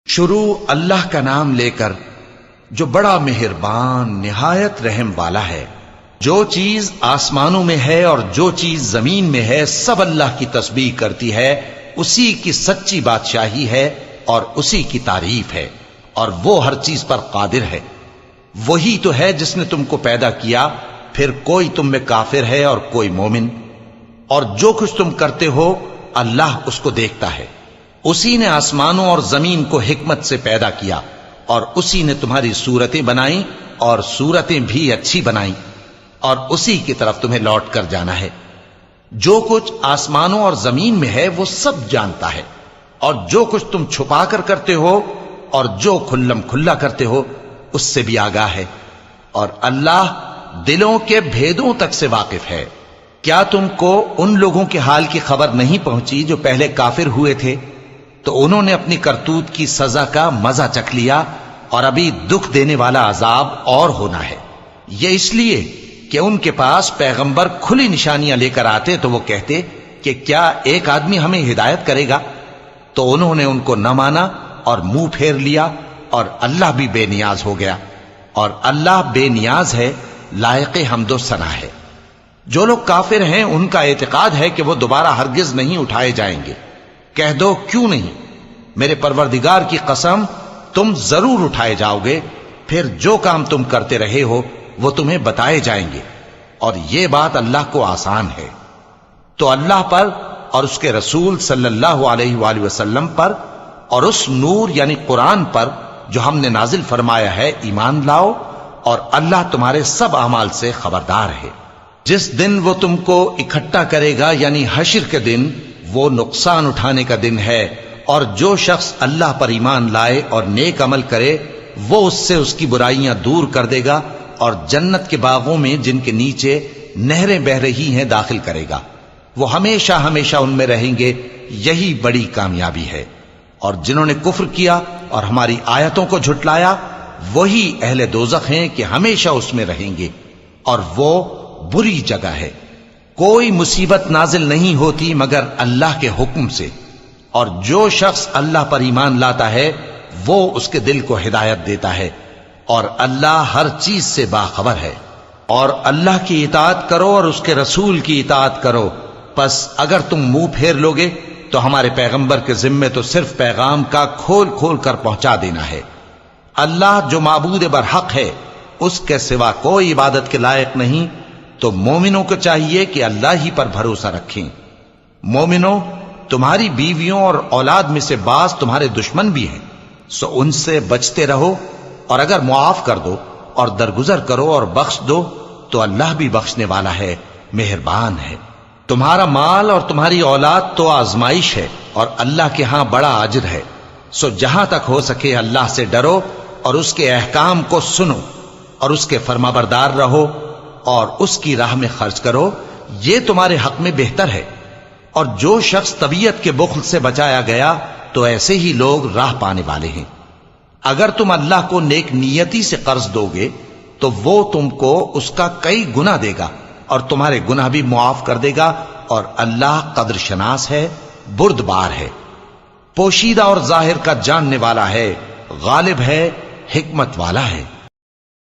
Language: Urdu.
شروع اللہ کا نام لے کر جو بڑا مہربان نہایت رحم والا ہے۔ جو چیز آسمانوں میں ہے اور جو چیز زمین میں ہے سب اللہ کی تسبیح کرتی ہے، اسی کی سچی بادشاہی ہے اور اسی کی تعریف ہے، اور وہ ہر چیز پر قادر ہے۔ وہی تو ہے جس نے تم کو پیدا کیا، پھر کوئی تم میں کافر ہے اور کوئی مومن، اور جو کچھ تم کرتے ہو اللہ اس کو دیکھتا ہے۔ اسی نے آسمانوں اور زمین کو حکمت سے پیدا کیا، اور اسی نے تمہاری صورتیں بنائیں اور صورتیں بھی اچھی بنائیں، اور اسی کی طرف تمہیں لوٹ کر جانا ہے۔ جو کچھ آسمانوں اور زمین میں ہے وہ سب جانتا ہے، اور جو کچھ تم چھپا کر کرتے ہو اور جو کھلم کھلا کرتے ہو اس سے بھی آگاہ ہے، اور اللہ دلوں کے بھیدوں تک سے واقف ہے۔ کیا تم کو ان لوگوں کے حال کی خبر نہیں پہنچی جو پہلے کافر ہوئے تھے؟ تو انہوں نے اپنی کرتوت کی سزا کا مزہ چکھ لیا، اور ابھی دکھ دینے والا عذاب اور ہونا ہے۔ یہ اس لیے کہ ان کے پاس پیغمبر کھلی نشانیاں لے کر آتے تو وہ کہتے کہ کیا ایک آدمی ہمیں ہدایت کرے گا؟ تو انہوں نے ان کو نہ مانا اور منہ پھیر لیا، اور اللہ بھی بے نیاز ہو گیا، اور اللہ بے نیاز ہے، لائق حمد و ثنا ہے۔ جو لوگ کافر ہیں ان کا اعتقاد ہے کہ وہ دوبارہ ہرگز نہیں اٹھائے جائیں گے۔ کہہ دو کیوں نہیں؟ میرے پروردگار کی قسم تم ضرور اٹھائے جاؤ گے، پھر جو کام تم کرتے رہے ہو وہ تمہیں بتائے جائیں گے، اور یہ بات اللہ کو آسان ہے۔ تو اللہ پر اور اس کے رسول صلی اللہ علیہ وآلہ وسلم پر اور اس نور یعنی قرآن پر جو ہم نے نازل فرمایا ہے ایمان لاؤ، اور اللہ تمہارے سب اعمال سے خبردار ہے۔ جس دن وہ تم کو اکٹھا کرے گا یعنی حشر کے دن، وہ نقصان اٹھانے کا دن ہے، اور جو شخص اللہ پر ایمان لائے اور نیک عمل کرے وہ اس سے اس کی برائیاں دور کر دے گا، اور جنت کے باغوں میں جن کے نیچے نہریں بہ رہی ہیں داخل کرے گا۔ وہ ہمیشہ ہمیشہ ان میں رہیں گے، یہی بڑی کامیابی ہے۔ اور جنہوں نے کفر کیا اور ہماری آیتوں کو جھٹلایا وہی اہل دوزخ ہیں کہ ہمیشہ اس میں رہیں گے، اور وہ بری جگہ ہے۔ کوئی مصیبت نازل نہیں ہوتی مگر اللہ کے حکم سے، اور جو شخص اللہ پر ایمان لاتا ہے وہ اس کے دل کو ہدایت دیتا ہے، اور اللہ ہر چیز سے باخبر ہے۔ اور اللہ کی اطاعت کرو اور اس کے رسول کی اطاعت کرو، پس اگر تم منہ پھیر لوگے تو ہمارے پیغمبر کے ذمے تو صرف پیغام کا کھول کھول کر پہنچا دینا ہے۔ اللہ جو معبود برحق ہے اس کے سوا کوئی عبادت کے لائق نہیں، تو مومنوں کو چاہیے کہ اللہ ہی پر بھروسہ رکھیں۔ مومنوں، تمہاری بیویوں اور اولاد میں سے بعض تمہارے دشمن بھی ہیں، سو ان سے بچتے رہو، اور اگر معاف کر دو اور درگزر کرو اور بخش دو تو اللہ بھی بخشنے والا ہے، مہربان ہے۔ تمہارا مال اور تمہاری اولاد تو آزمائش ہے، اور اللہ کے ہاں بڑا اجر ہے، سو جہاں تک ہو سکے اللہ سے ڈرو اور اس کے احکام کو سنو، اور اس کے فرمانبردار رہو، اور اس کی راہ میں خرچ کرو، یہ تمہارے حق میں بہتر ہے۔ اور جو شخص طبیعت کے بخل سے بچایا گیا تو ایسے ہی لوگ راہ پانے والے ہیں۔ اگر تم اللہ کو نیک نیتی سے قرض دو گے تو وہ تم کو اس کا کئی گنا دے گا، اور تمہارے گناہ بھی معاف کر دے گا، اور اللہ قدر شناس ہے، بردبار ہے، پوشیدہ اور ظاہر کا جاننے والا ہے، غالب ہے، حکمت والا ہے۔